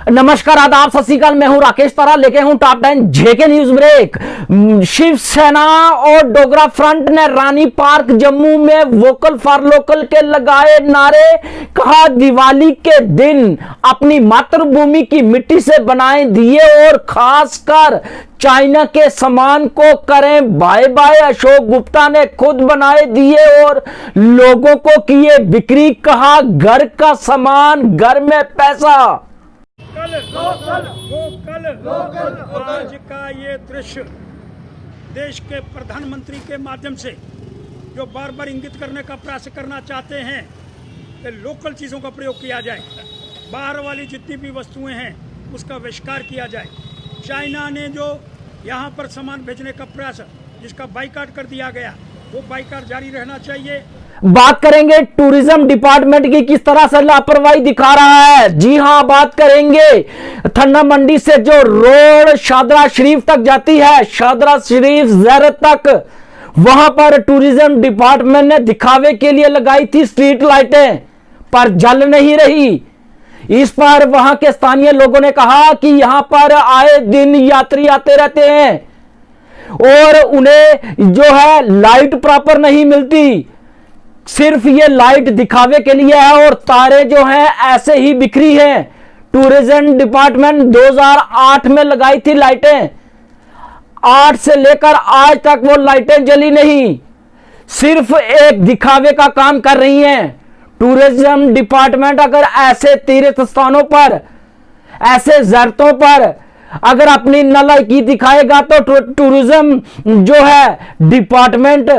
नमस्कार, आदाब, सत श्री अकाल। मैं हूं राकेश तारा, लेके हूं top 10 JK news break. Shiv Sena और डोगरा फ्रंट ने रानी पार्क जम्मू में वोकल फॉर लोकल के लगाए नारे। कहा दिवाली के दिन अपनी मातृभूमि की मिट्टी से बनाए दिए और खासकर चाइना के सामान को करें बाय बाय। अशोक गुप्ता ने खुद बनाए दिए और लोगों को किए बिक्री। कहा घर का सामान, घर में पैसा। आज का ये दृश्य देश के प्रधानमंत्री के माध्यम से जो बार बार इंगित करने का प्रयास करना चाहते हैं कि लोकल चीज़ों का प्रयोग किया जाए, बाहर वाली जितनी भी वस्तुएं हैं उसका बहिष्कार किया जाए। चाइना ने जो यहाँ पर सामान भेजने का प्रयास जिसका बाइकाट कर दिया गया, वो बाइकाट जारी रहना चाहिए। बात करेंगे टूरिज्म डिपार्टमेंट की किस तरह से लापरवाही दिखा रहा है। जी हां, बात करेंगे थन्ना मंडी से जो रोड शादरा शरीफ तक जाती है, शादरा शरीफ ज़ैरत तक, वहां पर टूरिज्म डिपार्टमेंट ने दिखावे के लिए लगाई थी स्ट्रीट लाइटें, पर जल नहीं रही। इस पर वहां के स्थानीय लोगों ने कहा कि यहां पर आए दिन यात्री आते रहते हैं और उन्हें जो है लाइट प्रॉपर नहीं मिलती, सिर्फ ये लाइट दिखावे के लिए है और तारे जो हैं ऐसे ही बिखरी हैं। टूरिज्म डिपार्टमेंट 2008 में लगाई थी लाइटें, 8 से लेकर आज तक वो लाइटें जली नहीं, सिर्फ एक दिखावे का काम कर रही हैं। टूरिज्म डिपार्टमेंट अगर ऐसे तीर्थ स्थानों पर, ऐसे ज़ारतों पर अगर अपनी नालायकी दिखाएगा तो टूरिज्म जो है डिपार्टमेंट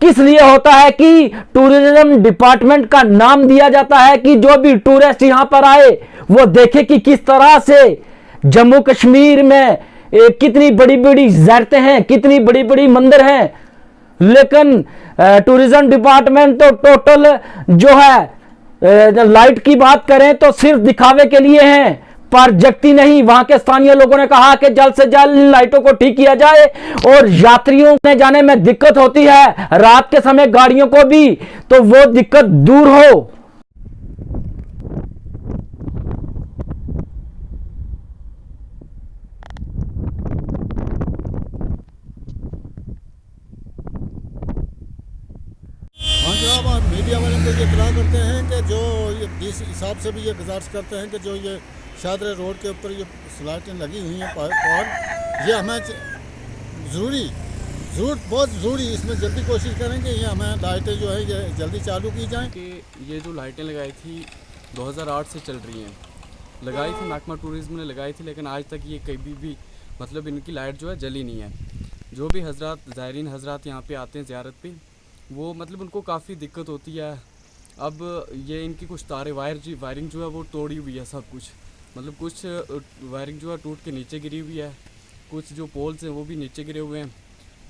किस लिए होता है कि टूरिज्म डिपार्टमेंट का नाम दिया जाता है कि जो भी टूरिस्ट यहां पर आए वो देखे कि किस तरह से जम्मू कश्मीर में कितनी बड़ी बड़ी ज़ारतें हैं, कितनी बड़ी बड़ी मंदिर हैं। लेकिन टूरिज्म डिपार्टमेंट तो टोटल जो है लाइट की बात करें तो सिर्फ दिखावे के लिए हैं, पर जगती नहीं। वहां के स्थानीय लोगों ने कहा कि जल्द से जल्द लाइटों को ठीक किया जाए और यात्रियों ने जाने में दिक्कत होती है रात के समय गाड़ियों को भी, तो वो दिक्कत दूर हो। हाँ जनाब, आप मीडिया वाले को ये इतला करते हैं कि जो ये इस हिसाब से भी ये गुजारिश करते हैं कि जो ये शादरा रोड के ऊपर ये लाइटें लगी हुई हैं और ये हमें बहुत ज़रूरी, इसमें जल्दी कोशिश करेंगे ये हमें लाइटें जो है ये जल्दी चालू की जाएँ। कि ये जो लाइटें लगाई थी 2008 से चल रही हैं, लगाई थी महकमा टूरिज़्म ने लगाई थी, लेकिन आज तक ये कभी भी मतलब इनकी लाइट जो है जली नहीं है। जो भी हजरात ज़ायरीन हजरात यहाँ पे आते हैं ज़ियारत पे, वो मतलब उनको काफ़ी दिक्कत होती है। अब ये इनकी कुछ तारे वायरिंग जो है वो तोड़ी हुई है, सब कुछ मतलब कुछ वायरिंग जो है टूट के नीचे गिरी हुई है, कुछ जो पोल्स हैं वो भी नीचे गिरे हुए हैं।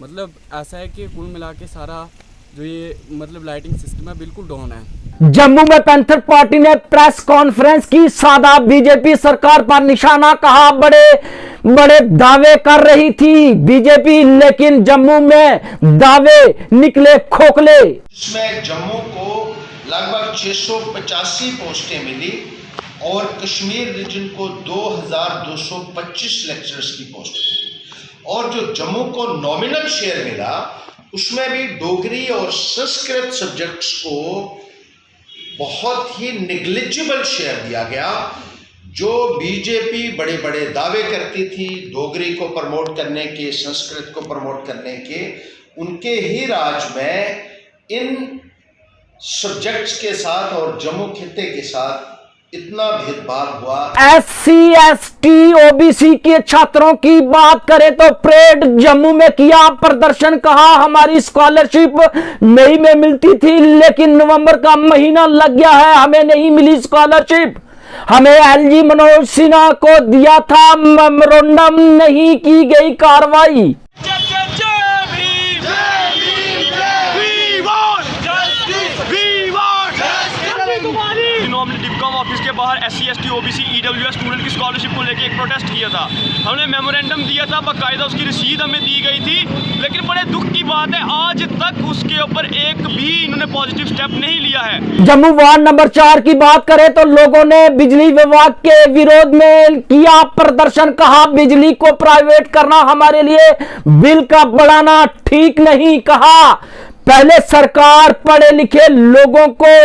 मतलब ऐसा है कि कुल मिला के सारा जो ये मतलब लाइटिंग सिस्टम है बिल्कुल डाउन है। जम्मू में पैंथर पार्टी ने प्रेस कॉन्फ्रेंस की, सादा बीजेपी सरकार पर निशाना। कहा बड़े बड़े दावे कर रही थी बीजेपी, लेकिन जम्मू में दावे निकले खोखले। इसमें जम्मू को लगभग 685 पोस्टें मिली और कश्मीर रीजन को 2225 लेक्चरर्स की पोस्ट मिली। और जो जम्मू को नॉमिनल शेयर मिला उसमें भी डोगरी और संस्कृत सब्जेक्ट्स को बहुत ही नेग्लिजिबल शेयर दिया गया। जो बीजेपी बड़े बड़े दावे करती थी डोगरी को प्रमोट करने के, संस्कृत को प्रमोट करने के, उनके ही राज में इन सब्जेक्ट्स के साथ और जम्मू खित्ते के साथ इतना भेदभाव हुआ। SC ST OBC के छात्रों की बात करें तो परेड जम्मू में किया प्रदर्शन। कहा हमारी स्कॉलरशिप मई में मिलती थी, लेकिन नवंबर का महीना लग गया है, हमें नहीं मिली स्कॉलरशिप। हमें LG मनोज सिन्हा को दिया था मेमोरेंडम, नहीं की गई कार्रवाई। ऑफिस के बाहर SC ST OBC EWS student की स्कॉलरशिप को लेकर एक प्रोटेस्ट किया था। हमने मेमोरेंडम दिया था, बाकायदा उसकी रसीद हमें दी गई थी। लेकिन बड़े दुख की बात बात है, आज तक उसके ऊपर एक भी इन्होंने पॉजिटिव स्टेप नहीं लिया है। जम्मू वार्ड नंबर 4 की बात करें तो लोगों ने बिजली विभाग के विरोध में किया प्रदर्शन, कहा बिजली को प्राइवेट करना हमारे लिए बिल का बढ़ाना ठीक नहीं। कहा पहले सरकार पढ़े लिखे लोगों को,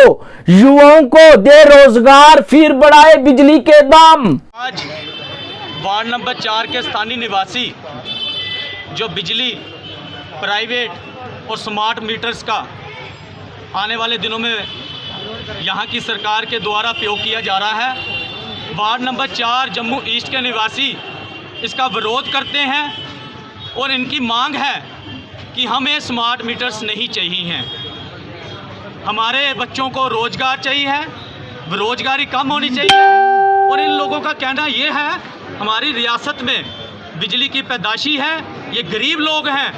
युवाओं को दे रोजगार, फिर बढ़ाए बिजली के दाम। आज वार्ड नंबर 4 के स्थानीय निवासी जो बिजली प्राइवेट और स्मार्ट मीटर्स का आने वाले दिनों में यहाँ की सरकार के द्वारा प्रयोग किया जा रहा है, वार्ड नंबर 4 जम्मू ईस्ट के निवासी इसका विरोध करते हैं और इनकी मांग है कि हमें स्मार्ट मीटर्स नहीं चाहिए हैं। हमारे बच्चों को रोजगार चाहिए है, बेरोजगारी कम होनी चाहिए। और इन लोगों का कहना ये है हमारी रियासत में बिजली की पैदाशी है, ये गरीब लोग हैं,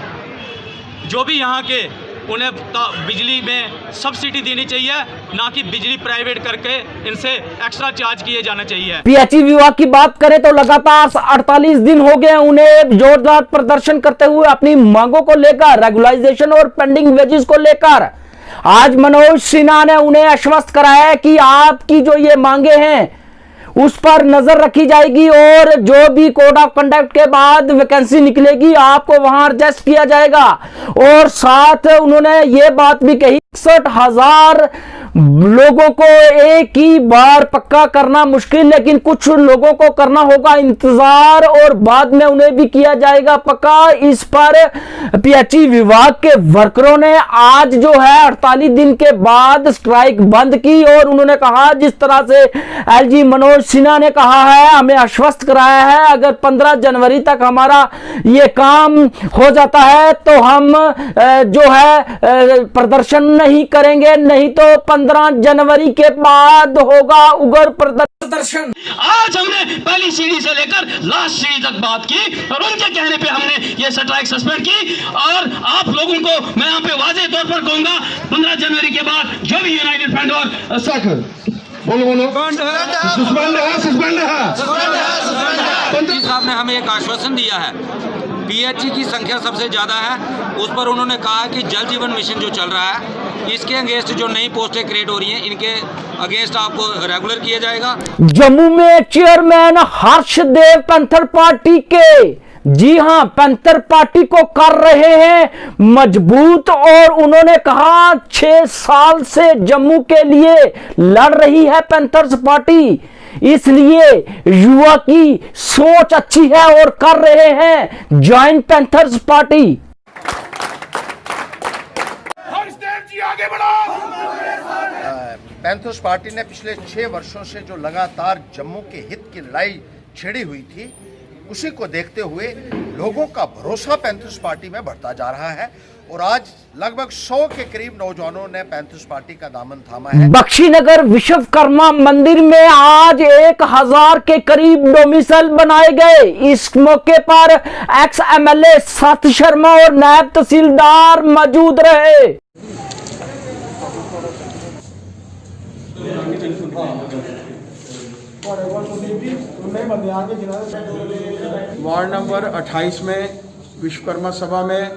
जो भी यहाँ के उन्हें बिजली में सब्सिडी देनी चाहिए, ना कि बिजली प्राइवेट करके इनसे एक्स्ट्रा चार्ज किए जाना चाहिए। पीएचई विभाग की बात करें तो लगातार 48 दिन हो गए उन्हें जोरदार प्रदर्शन करते हुए अपनी मांगों को लेकर, रेगुलाइजेशन और पेंडिंग वेजेस को लेकर। आज मनोज सिन्हा ने उन्हें आश्वस्त कराया कि आपकी जो ये मांगे हैं उस पर नजर रखी जाएगी और जो भी कोड ऑफ कंडक्ट के बाद वैकेंसी निकलेगी आपको वहां एडजस्ट किया जाएगा। और साथ उन्होंने ये बात भी कही 61,000 लोगों को एक ही बार पक्का करना मुश्किल, लेकिन कुछ लोगों को करना होगा इंतजार और बाद में उन्हें भी किया जाएगा पक्का। इस पर पीएचई विभाग के वर्करों ने आज जो है 48 दिन के बाद स्ट्राइक बंद की और उन्होंने कहा, जिस तरह से एलजी मनोज सिन्हा ने कहा है, हमें आश्वस्त कराया है, अगर 15 जनवरी तक हमारा ये काम हो जाता है तो हम जो है प्रदर्शन नहीं करेंगे, नहीं तो 15 जनवरी के बाद होगा उग्र प्रदर्शन। आज हमने पहली सीढ़ी से लेकर लास्ट सीढ़ी तक बात की और उनके कहने पे हमने ये स्ट्राइक सस्पेंड की। और आप लोगों को मैं यहाँ पे वाज़ेह तौर पर कहूंगा 15 जनवरी के बाद जो भी यूनाइटेड फ्रंट और मंत्री साहब ने हमें एक आश्वासन दिया है, पीएचई की संख्या सबसे ज़्यादा है, उस पर उन्होंने कहा कि जल जीवन मिशन जो चल रहा है इसके अगेंस्ट जो नई पोस्टें क्रिएट हो रही हैं इनके अगेंस्ट आपको रेगुलर किया जाएगा। जम्मू में चेयरमैन हर्षदेव पैंथर पार्टी के, जी हां, पैंथर पार्टी को कर रहे हैं मजबूत और उन्होंने कहा 6 साल से जम्मू के लिए लड़ रही है पैंथर्स पार्टी, इसलिए युवा की सोच अच्छी है और कर रहे हैं ज्वाइन पैंथर्स पार्टी। आगे बढ़ो। पैंथर्स पार्टी ने पिछले 6 वर्षों से जो लगातार जम्मू के हित की लड़ाई छिड़ी हुई थी, उसी को देखते हुए लोगों का भरोसा पैंथर्स पार्टी में बढ़ता जा रहा है और आज लगभग 100 के करीब नौजवानों ने पैंथर्स पार्टी का दामन थामा है। बख्शीनगर विश्वकर्मा मंदिर में आज 1000 के करीब डोमिसाइल बनाए गए। इस मौके पर एक्स एमएलए सत शर्मा और नायब तहसीलदार मौजूद रहे। वार्ड नंबर 28 में विश्वकर्मा सभा में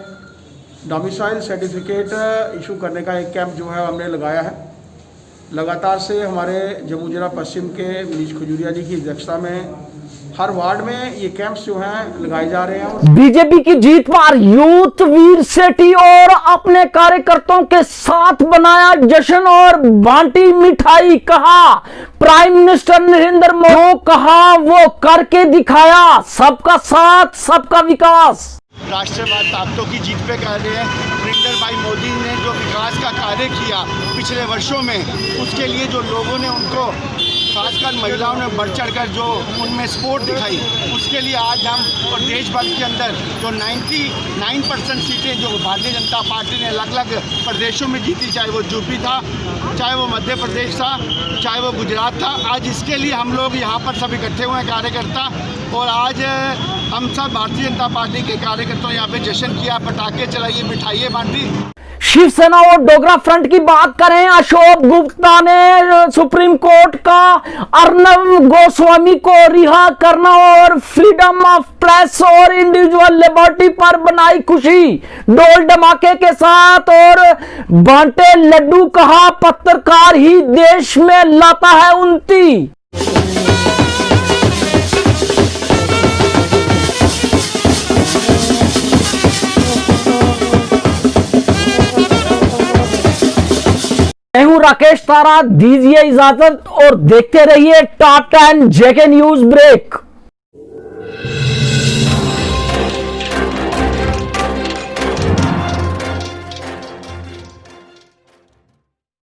डोमिसाइल सर्टिफिकेट इशू करने का एक कैंप जो है हमने लगाया है। लगातार से हमारे जम्मू जिला पश्चिम के मनीष खजूरिया जी की अध्यक्षता में हर वार्ड में ये कैंप्स जो हैं लगाए जा रहे हैं। बीजेपी की जीत पर यूथ वीर सेठी और अपने कार्यकर्ताओं के साथ बनाया जश्न और बांटी मिठाई। कहा प्राइम मिनिस्टर नरेंद्र मोदी, कहा वो करके दिखाया, सबका साथ सबका विकास। राष्ट्रवाद ताकतों की जीत पे कह रहे हैं। नरेंद्र भाई मोदी ने जो विकास का कार्य किया पिछले वर्षों में, उसके लिए जो लोगों ने उनको, खासकर महिलाओं ने बढ़ चढ़ कर जो उनमें सपोर्ट दिखाई, उसके लिए आज हम और देश भर के अंदर जो 99% सीटें जो भारतीय जनता पार्टी ने अलग अलग प्रदेशों में जीती, चाहे वो यूपी था, चाहे वो मध्य प्रदेश था, चाहे वो गुजरात था, आज इसके लिए हम लोग यहाँ पर सब इकट्ठे हुए हैं कार्यकर्ता। और आज हम सब भारतीय जनता पार्टी के कार्यकर्ताओं यहाँ पे जश्न किया, पटाखे चलाइए, मिठाइयाँ बांटी। शिवसेना और डोगरा फ्रंट की बात करें, अशोक गुप्ता ने सुप्रीम कोर्ट का अर्नब गोस्वामी को रिहा करना और फ्रीडम ऑफ प्रेस और इंडिविजुअल लिबर्टी पर बनाई खुशी, डोल धमाके के साथ और बांटे लड्डू, कहा पत्रकार ही देश में लाता है उन्नति। मैं हूं राकेश तारा, दीजिए इजाजत और देखते रहिए टॉप 10 जेके न्यूज ब्रेक।